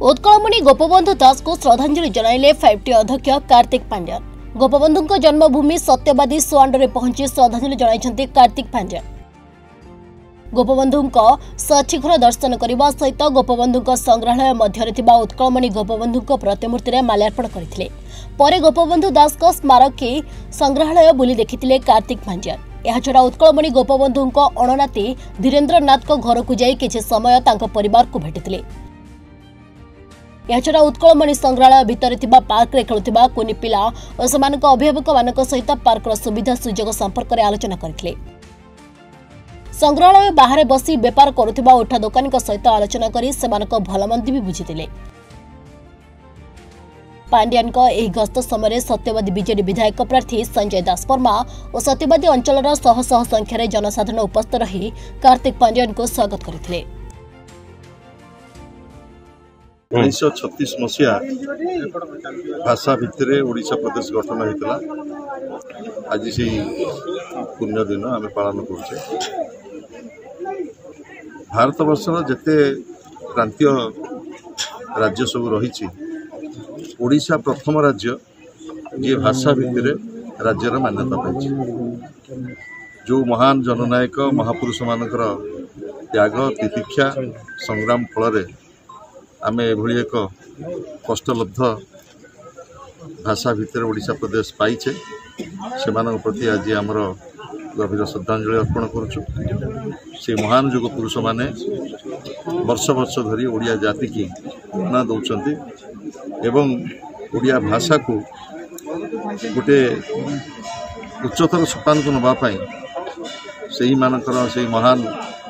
उत्कलमणि गोपबंधु दास को श्रद्धांजलि जनाइले 5T अध्यक्ष कार्तिक पांड्यान। गोपबंधु जन्मभूमि सत्यवादी सोआंडे पहुंची श्रद्धांजलि जनाइछन्ति कार्तिक पांड्यान। गोपबंधु सचिघर दर्शन करने सहित गोपबंधु संग्रहालय मध्य उत्कलमणि गोपबंधु प्रतिमूर्ति में माल्यार्पण करते। पर गोपबंधु दास स्मारकी संग्रहालय बुली देखिथिले कार्तिक पांड्यान। एहाछड़ा उत्कलमणि गोपबंधु अणनाती धीरेन्द्रनाथ घर को जाई किछि समय तांको परिवार को भेटिथिले। एहाछड़ा उत्कलमणि संग्रहालय भितर थिबा पार्क रे खेलुथिबा कुनी पिला और सेमानक अभिभावक मानक सहित पार्कर सुविधा सुजोग संपर्क में आलोचना करथिले। संग्रहालय बाहर बसी बेपार करुथिबा उठा दोकानी सहित आलोचना करी सेमानक भलमंदी भी बुझिथिले। पांड्यान एही गस्त समय सत्यवादी बीजेडी विधायक प्रार्थी संजय दास वर्मा और सत्यवादी अंचल शह शह संख्यार जनसाधारण उपस्थित रही कार्तिक पांड्यान को स्वागत करथिले। 1936 मसीहा भाषा भितर ओडिशा प्रदेश गठन होता। आज से पुण्य दिन आम पालन करुचे। भारत वर्षर जिते प्रांतीय राज्य सब रही ओडिशा प्रथम राज्य जी भाषा भितर राज्यर मान्यता पाई। जो महान जननायक महापुरुष मानकर त्याग तितिक्षा संग्राम फल आम एभली एक कष्टलब्ध भाषा भितर ओडिशा प्रदेश पाइचे। से प्रति आज आमर गभीर श्रद्धांजलि अर्पण करुचु। से महान युग पुरुष माने वर्ष वर्ष धरी ओडिया जाति की प्रेरणा दौरान एवं ओडिया भाषा को गोटे उच्चतर सोपान को नापी से मानकर से महान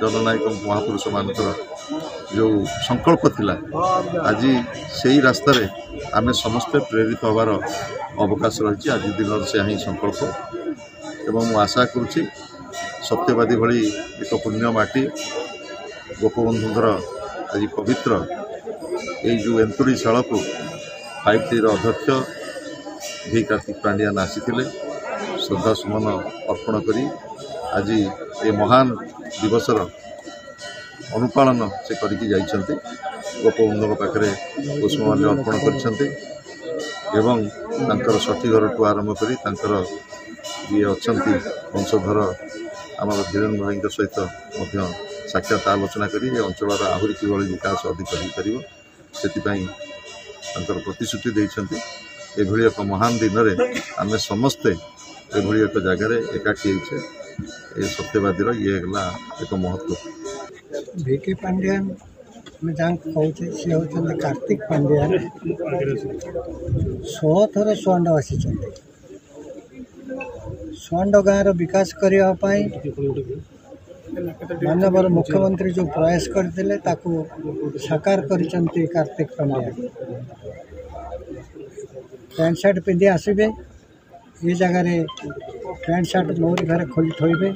जननायक महापुरुष मानकर जो संकल्प थिला आज से रास्ता रे आम समस्ते प्रेरित होवार अवकाश रही। आज दिन से ही संकल्प एवं मु आशा करुच्ची सत्यवादी भली एक पुण्य माटी गोपबंधुंकर आज पवित्र ये जो एंतुड़ी शाला को 5T अध्यक्ष भी कार्तिक पांड्यान आसीथिले श्रद्धा सुमन अर्पण करी आज ये महान दिवसर अनुपालन से करके जाइछन्ते। गोपबंधु पाखरे पुष्पमाल्य अर्पण करछन्ते एवं तांकर सठी घर ठू आरंभ करी तांकर ये अछन्ती वंशधर आमर धीरेन्द्र भाई सहित मध्य साक्षात आलोचना करी अंचल आहुरी किभली विकास अधिक हो पार से प्रतिश्रुति देइछन्ते। एभली एक महान दिन में आम समस्ते एभली एक जगार एकाठी होइछे। ये सत्यवादी ये एक महत्व। VK पांड्यान मैं जहाँ कहते सी होते कार्तिक पांड्यान 16 थर सुआंड आसी सुआंड गाँव विकास करने मानवर मुख्यमंत्री जो प्रयास करते साकार कर कार्तिक पांड्यान। पैंट सार्ट पिंधि आसबे ये जगार पैंट सार्ट मोरी घर खोली थोबे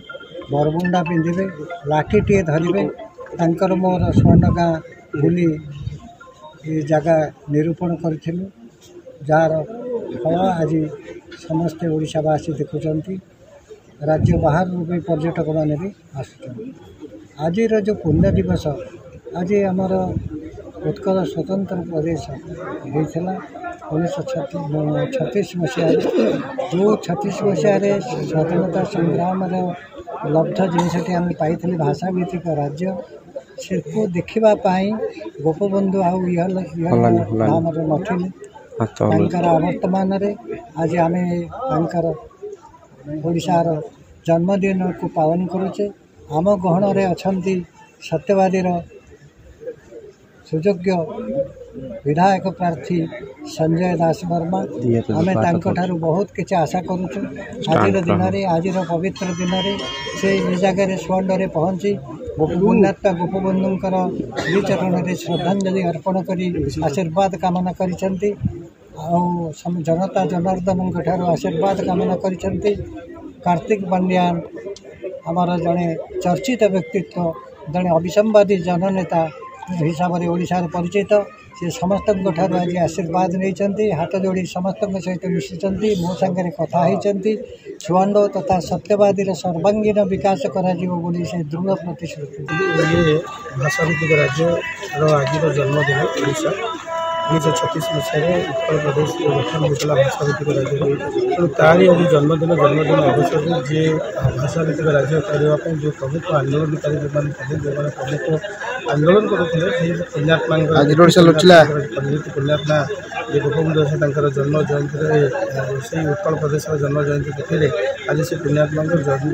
बरमुंडा पिंधे लाठी टे धरवे तांकर मोर सुवर्ण गाँ बुली ये जगह निरूपण करूँ जार फल आज समस्ते ओडिशावासी देखुंट राज्य बाहर भी पर्यटक मैंने भी आसुच्च। आज जो पुण्य दिवस आज आमर उत्कल स्वतंत्र प्रदेश होता 1936 मसीह जो 36 मसीह स्वाधीनता संग्राम लब्ध जिनसटी आम पाई भाषा भित्तिक राज्य से देखापी गोपबंधु आमर नथिले वर्तमान आज आम ओडिशार जन्मदिन को पालन करुचे। आम गहन रे अछंती सत्यवादी सुयोग्य विधायक प्रार्थी संजय दास वर्मा आम तांको बहुत किसी आशा करुचु। आज दिन में आज पवित्र दिन में से जगह सुवर्ण पहुँची पुण्यात्मा गोपबंधुंकर श्रीचरण में श्रद्धांजलि अर्पण करी आशीर्वाद कामना करिसेंती। जनता जनार्दन आशीर्वाद कामना करिसेंती। कार्तिक पांड्यान आमर जड़े चर्चित व्यक्तित्व जड़े अभिसंवादी जननेता हिसाब से ओडिशा परिचित से समस्त आज आशीर्वाद नहीं हाथ जोड़ी समस्त सहित मिशिंट मो सांगे कथा होती छुआंड तथा सत्यवादी सर्वांगीन विकास कर दृढ़ प्रतिश्रुति। भाषाभित्तिक राज्य आज जन्मदिन ओडिशा 1936 मसीह उत्कल प्रदेश गठन होता भाषाभित्तिक राज्य तेणु तारी आज जन्मदिन अवसर में जी भाषाभित्तिक राज्य करने जो प्रमुख आंदोलनकारी जो प्रमुख आंदोलन करुले पुण्यात्मा पंडित पुण्यात्मा जे गोपबंधु दास जन्म जयंती से उत्कल प्रदेश जन्म जयंती तिथि आज से पुण्यात्मा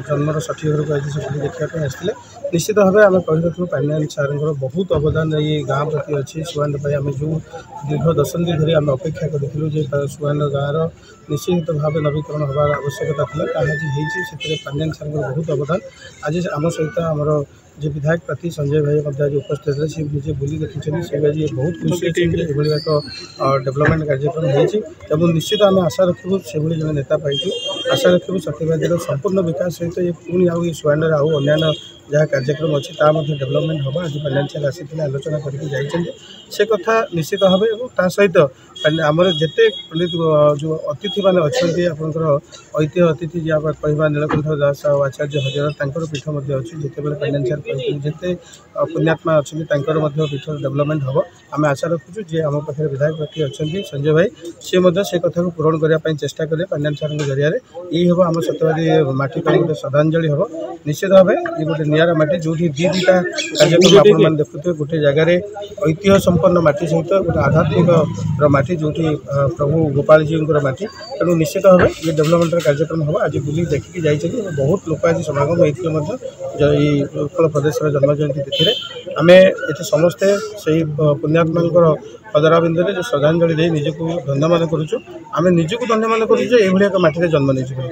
जन्मर 60 घर को आज से देखा आसते निश्चित भाव आम कही पांड्यान सार बहुत अवदान ये गाँव प्रति अच्छी सुहान आम जो दीर्घ दशंधि धरी आम अपेक्षा करूँ सुहान गाँव निश्चित भाव नवीकरण होबार आवश्यकता था से पांड्यान सार बहुत अवदान आज आम सहित आमर जो विधायक प्रार्थी संजय भाई आज उपस्थित थे सी निजे बुली देखी से आज बहुत खुशी अच्छी एक डेवलपमेंट कार्यक्रम हो निश्चित आम आशा रखू से जो नेता पाई आशा रखू सत्यवादी संपूर्ण विकास सहित ये पुणी आउ सुहान आउ अन्य जहाँ कार्यक्रम अच्छी डेवलपमेंट हम आज फाइनान्शियल आसी आलोचना करके से कथा निश्चित भाव और सहित आमर जिते जो अतिथि मैंने अच्छा आपंकर ऐतिह्य अतिथि जी आप कह नीलकंठ दास आचार्य हजर पीठ अच्छी जिते फाइनान्शियल जिते पुण्यात्मा अच्छी पीठ डेवलपमेंट हम आम आशा रखुचु जे आम पाखे विधायक प्रार्थी अच्छा संजय भाई से कथा को पूरण करने चेष्टा करें पांड्यान सार जरिया यही हम आम सत्यवादी माटी गोटे श्रद्धांजलि हम निश्चित भाव ये गोटे निरा माटी जो दीटा कार्यक्रम आप देखुए गोटे जगार ऐतिह्य संपन्न माटी सहित गोटे आध्यात्मिक माटी जो प्रभु गोपाल जी माटी तेणु निश्चित भाव ये डेवलपमेंट कार्यक्रम हम आज बुली देखिकी जाइए बहुत लोक आज समागम होते उत्कल प्रदेश जन्म जयंती तिथि आम ये समस्ते से पुण्यात्मा पदराबिंदे जो श्रद्धांजलि दे निजक धन्य मान करुचु आम निजक धन्य मान करुचु ये माटी जन्म नहीं।